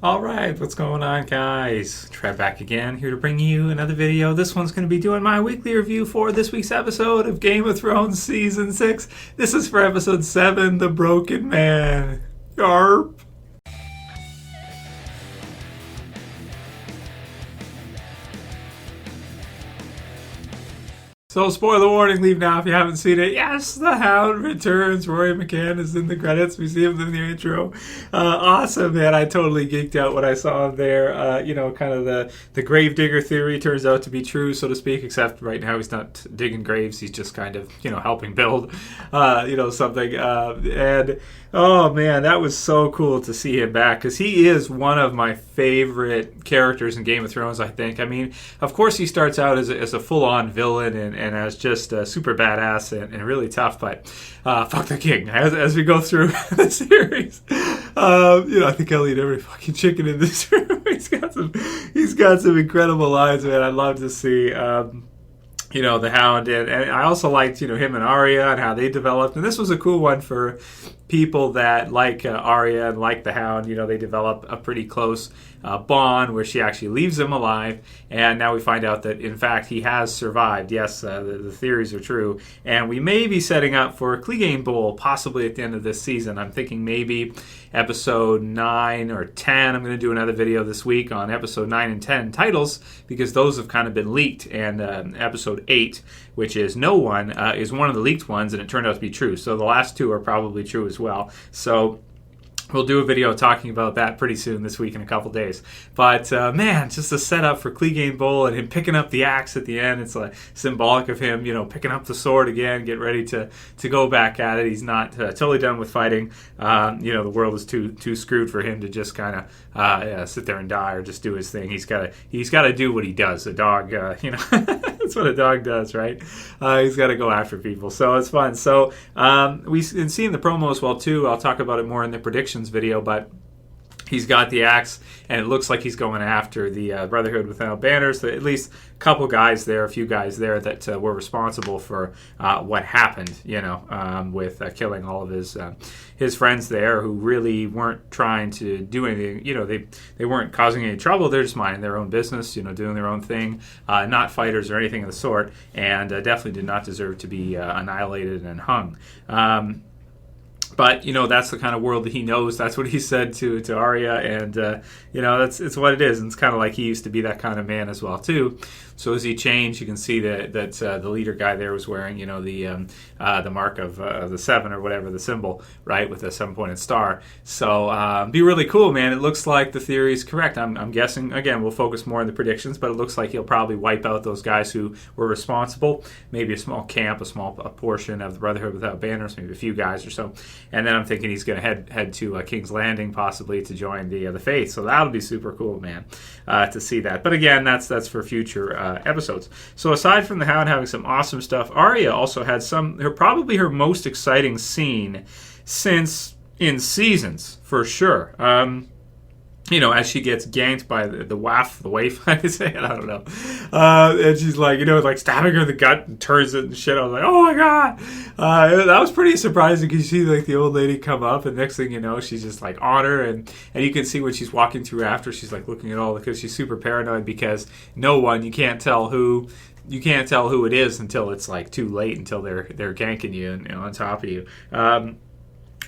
Alright, what's going on, guys? Trev back again, here to bring you another video. This one's going to be doing my weekly review for this week's episode of Game of Thrones Season 6. This is for episode 7, The Broken Man. Yarp. So, spoiler warning, leave now if you haven't seen it. Yes, the Hound returns. Rory McCann is in the credits. We see him in the intro. Awesome, man. I totally geeked out when I saw him there. Kind of the gravedigger theory turns out to be true, so to speak, except right now he's not digging graves. He's just kind of, helping build, something. And, oh, man, that was so cool to see him back, because he is one of my favorite characters in Game of Thrones, I think. I mean, of course, he starts out as a full-on villain and as just super badass and really tough, but fuck the king. As we go through the series, I think I'll eat every fucking chicken in this room. He's got some incredible lines, man. I'd love to see. The Hound, and I also liked, him and Arya and how they developed. And this was a cool one for people that like Arya and like the Hound. They develop a pretty close bond where she actually leaves him alive. And now we find out that, in fact, he has survived. Yes, the theories are true. And we may be setting up for a Cleaganebowl possibly at the end of this season. I'm thinking maybe episode 9 or 10. I'm going to do another video this week on episode 9 and 10 titles, because those have kind of been leaked. And episode 8, which is No One, is one of the leaked ones, and it turned out to be true. So the last two are probably true as well. So we'll do a video talking about that pretty soon this week in a couple days. But, man, just a setup for Cleaganebowl and him picking up the axe at the end. It's like symbolic of him, picking up the sword again, get ready to go back at it. He's not totally done with fighting. The world is too screwed for him to just kind of sit there and die or just do his thing. He's got to do what he does. A dog, that's what a dog does, right? He's got to go after people. So it's fun. So we've seen the promo as well, too. I'll talk about it more in the predictions video, but he's got the axe, and it looks like he's going after the Brotherhood Without Banners. At least a couple guys there, a few guys there that were responsible for what happened, with killing all of his friends there, who really weren't trying to do anything. They weren't causing any trouble. They're just minding their own business, doing their own thing, not fighters or anything of the sort, and definitely did not deserve to be annihilated and hung. But, that's the kind of world that he knows. That's what he said to Arya, and, it's what it is. And it's kind of like he used to be that kind of man as well, too. So as he changed, you can see that the leader guy there was wearing, the mark of the 7 or whatever, the symbol, right, with a 7-pointed star. So be really cool, man. It looks like the theory is correct. I'm guessing, again, we'll focus more on the predictions, but it looks like he'll probably wipe out those guys who were responsible. Maybe a small camp, a portion of the Brotherhood Without Banners, maybe a few guys or so. And then I'm thinking he's going to head to King's Landing possibly to join the Faith. So that'll be super cool, man, to see that. But again, that's for future episodes. So aside from the Hound having some awesome stuff, Arya also had probably her most exciting scene since in seasons, for sure. As she gets ganked by the waif, I say it, I don't know. And she's like, stabbing her in the gut and turns it and shit. I was like, oh my God. That was pretty surprising, because you see the old lady come up, and next thing you know, she's just on her. And you can see when she's walking through after, she's looking at all, because she's super paranoid, because you can't tell who it is until it's too late, until they're ganking you and on top of you.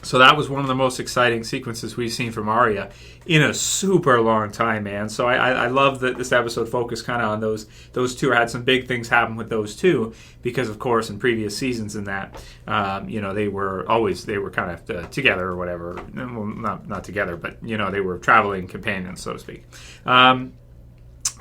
So that was one of the most exciting sequences we've seen from Arya in a super long time, man. So I love that this episode focused kind of on those two. I had some big things happen with those two, because, of course, in previous seasons in that, they were kind of together or whatever. Well, not together, but, they were traveling companions, so to speak.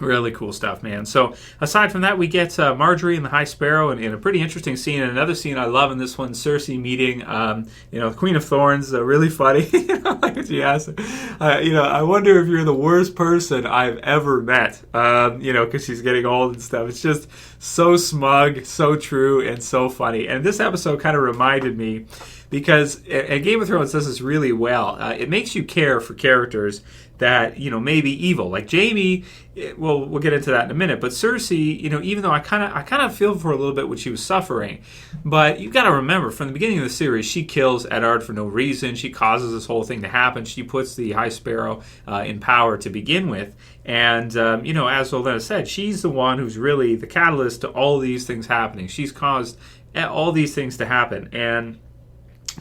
Really cool stuff, man. So aside from that, we get Marjorie and the High Sparrow in a pretty interesting scene. And another scene I love in this one, Cercei meeting, the Queen of Thorns, really funny. Like she asked, I wonder if you're the worst person I've ever met, because she's getting old and stuff. It's just so smug, so true, and so funny. And this episode kind of reminded me, because and Game of Thrones does this really well. It makes you care for characters that, may be evil. Like Jaime, well, we'll get into that in a minute, but Cercei, even though I kind of feel for a little bit what she was suffering, but you got to remember, from the beginning of the series, she kills Eddard for no reason. She causes this whole thing to happen. She puts the High Sparrow in power to begin with. And, as Olenna said, she's the one who's really the catalyst to all these things happening. She's caused all these things to happen. And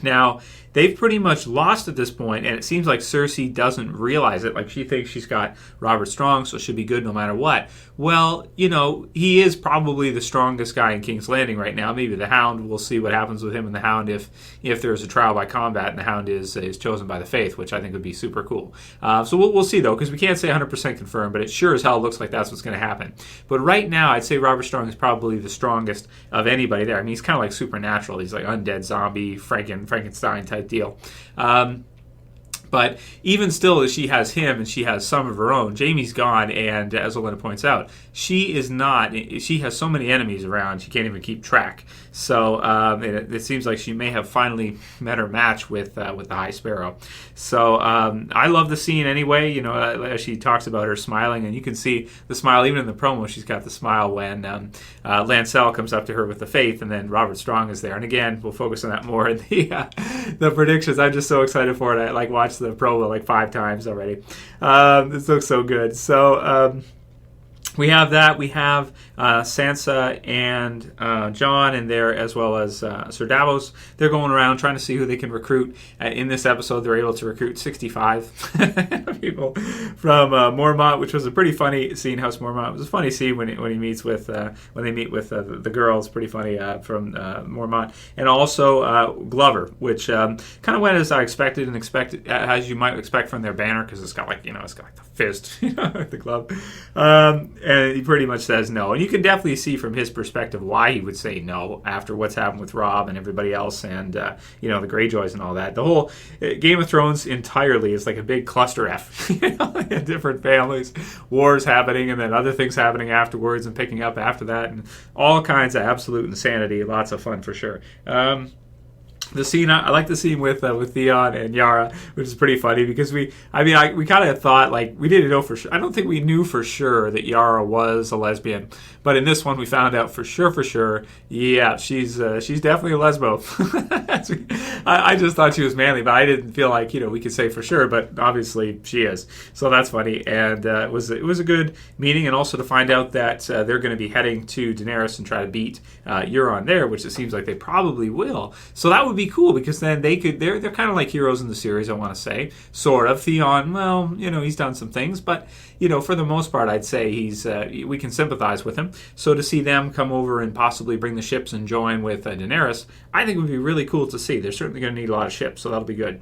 now, they've pretty much lost at this point, and it seems like Cercei doesn't realize it. Like, she thinks she's got Robert Strong, so she'll be good no matter what. Well, he is probably the strongest guy in King's Landing right now. Maybe the Hound. We'll see what happens with him and the Hound if there's a trial by combat and the Hound is chosen by the Faith, which I think would be super cool. So we'll see, though, because we can't say 100% confirmed, but it sure as hell looks like that's what's going to happen. But right now, I'd say Robert Strong is probably the strongest of anybody there. I mean, he's kind of like supernatural. He's like undead zombie, Frankenstein type deal. But even still, she has him and she has some of her own. Jaime's gone, and as Olenna points out, she has so many enemies around, she can't even keep track. So it seems like she may have finally met her match with the High Sparrow. So I love the scene anyway, as she talks about her smiling, and you can see the smile even in the promo. She's got the smile when Lancel comes up to her with the Faith, and then Robert Strong is there. And again, we'll focus on that more in the predictions. I'm just so excited for it. I watched the promo like 5 times already. This looks so good. So we have that. We have Sansa and Jon in there, as well as Sir Davos. They're going around trying to see who they can recruit. In this episode, they're able to recruit 65 people from Mormont, which was a pretty funny scene. House Mormont. It was a funny scene when he meets with when they meet with the girls. Pretty funny from Mormont, and also Glover, which kind of went as I expected as you might expect from their banner, because it's got like the fist, like the glove. And he pretty much says no. And you can definitely see from his perspective why he would say no after what's happened with Robb and everybody else, and the Greyjoys and all that. The whole Game of Thrones entirely is like a big cluster F. Different families, wars happening, and then other things happening afterwards and picking up after that, and all kinds of absolute insanity. Lots of fun for sure. The scene, I like the scene with Theon and Yara, which is pretty funny because we kind of thought, like, we didn't know for sure. I don't think we knew for sure that Yara was a lesbian, but in this one we found out for sure. Yeah, she's definitely a lesbo. I just thought she was manly, but I didn't feel like we could say for sure. But obviously she is, so that's funny. And it was a good meeting, and also to find out that they're going to be heading to Daenerys and try to beat Euron there, which it seems like they probably will. So that would be cool, because then they're kind of like heroes in the series, I want to say, sort of. Theon, well, he's done some things, but for the most part, I'd say we can sympathize with him. So to see them come over and possibly bring the ships and join with Daenerys, I think would be really cool to see. They're certainly going to need a lot of ships, so that'll be good.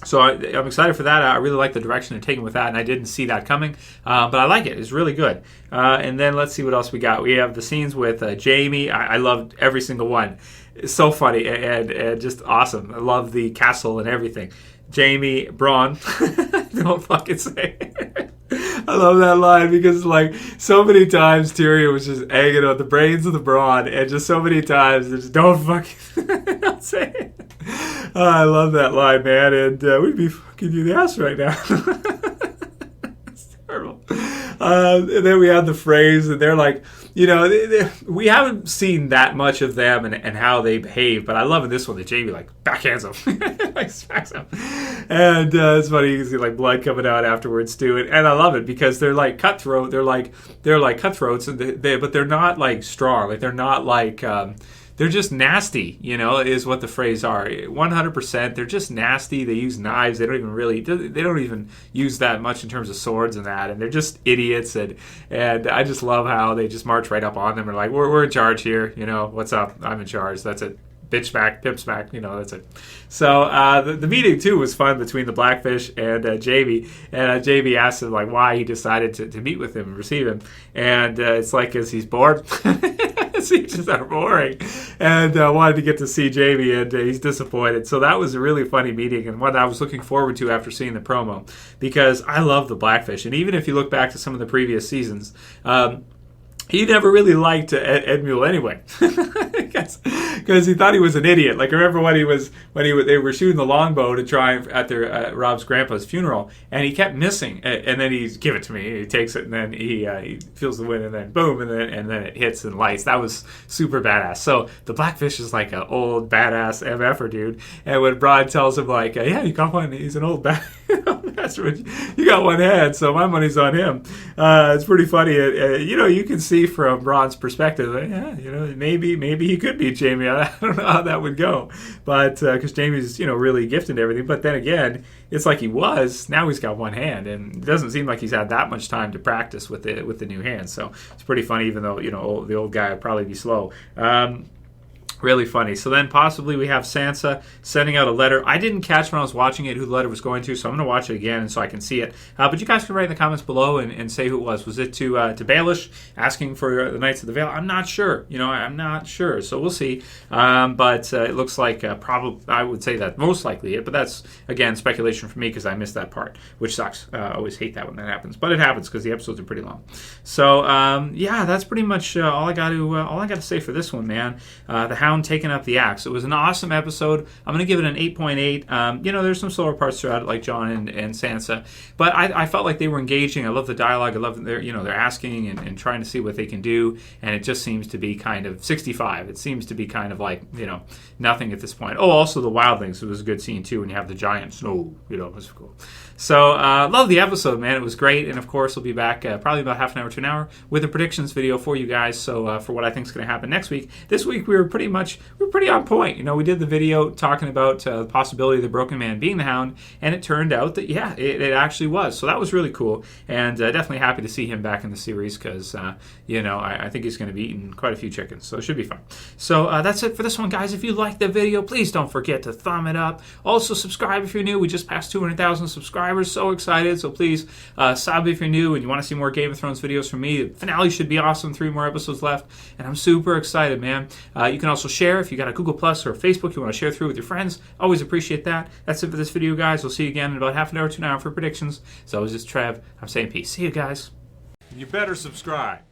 So I'm excited for that. I really like the direction they're taking with that, and I didn't see that coming, but I like it. It's really good. And then let's see what else we got. We have the scenes with Jaime. I loved every single one. It's so funny and just awesome. I love the castle and everything. Jaime, Bronn, don't fucking say it. I love that line because, like, so many times Tyrion was just egging on the brains of the Bronn, and just so many times they just don't fucking don't say it. I love that line, man, and we'd be fucking you the ass right now. It's terrible. And then we have the phrase, and they're like, we haven't seen that much of them and how they behave, but I love in this one that Jaime backhands him, like smacks him, and it's funny. You can see blood coming out afterwards too, and I love it because they're like cutthroat. They're like cutthroats, and but they're not strong. Like they're not they're just nasty, is what the phrase are. 100%, they're just nasty. They use knives. They don't even use that much in terms of swords and that. And they're just idiots. And I just love how they just march right up on them and like, we're in charge here. What's up? I'm in charge. That's it. Bitch smack, pimp smack, that's it. So the meeting too was fun between the Blackfish and Jaime, and Jaime asked him why he decided to meet with him and receive him, and it's because he's bored. Sieges are boring, and wanted to get to see Jaime, and he's disappointed. So that was a really funny meeting, and one I was looking forward to after seeing the promo, because I love the Blackfish, and even if you look back to some of the previous seasons. he never really liked Ed Mule anyway, because he thought he was an idiot. Like, remember they were shooting the longbow to try at their Rob's grandpa's funeral, and he kept missing, and then he's give it to me. He takes it, and then he feels the wind, and then boom, and then it hits and lights. That was super badass. So the Blackfish is like an old badass MFer dude, and when Bronn tells him like, yeah, you got one. He's an old bastard. You got one hand, so my money's on him. It's pretty funny. You can see from Bronn's perspective, maybe he could beat Jaime. I don't know how that would go, but because Jaime's really gifted and everything. But then again, it's like now he's got one hand, and it doesn't seem like he's had that much time to practice with the new hand. So it's pretty funny, even though the old guy would probably be slow. Really funny. So then possibly we have Sansa sending out a letter. I didn't catch when I was watching it who the letter was going to, so I'm going to watch it again so I can see it. But you guys can write in the comments below and say who it was. Was it to Baelish asking for the Knights of the Vale? I'm not sure. I'm not sure. So we'll see. But it looks like probably I would say that most likely it. But that's, again, speculation for me because I missed that part, which sucks. I always hate that when that happens. But it happens because the episodes are pretty long. So, yeah, that's pretty much all I got to say for this one, man. The Hound taking up the axe. It was an awesome episode. I'm going to give it an 8.8. There's some slower parts throughout it, like Jon and Sansa, but I felt like they were engaging. I love the dialogue. I love they're asking and trying to see what they can do, and it just seems to be kind of 65. It seems to be kind of like nothing at this point. Oh, also the wildlings. It was a good scene too when you have the giant snow. It was cool. So, love the episode, man. It was great. And, of course, we'll be back probably about half an hour to an hour with a predictions video for you guys. So, for what I think is going to happen next week. This week, we were pretty on point. We did the video talking about the possibility of the Broken Man being the Hound. And it turned out that, yeah, it actually was. So, that was really cool. And definitely happy to see him back in the series because, I think he's going to be eating quite a few chickens. So, it should be fun. So, that's it for this one, guys. If you liked the video, please don't forget to thumb it up. Also, subscribe if you're new. We just passed 200,000 subscribers. So excited. So please sub if you're new and you want to see more Game of Thrones videos from me. The finale should be awesome. 3 more episodes left. And I'm super excited, man. You can also share if you got a Google Plus or Facebook you want to share through with your friends. Always appreciate that. That's it for this video, guys. We'll see you again in about half an hour to an hour for predictions. So this is Trev. I'm saying peace. See you guys. You better subscribe.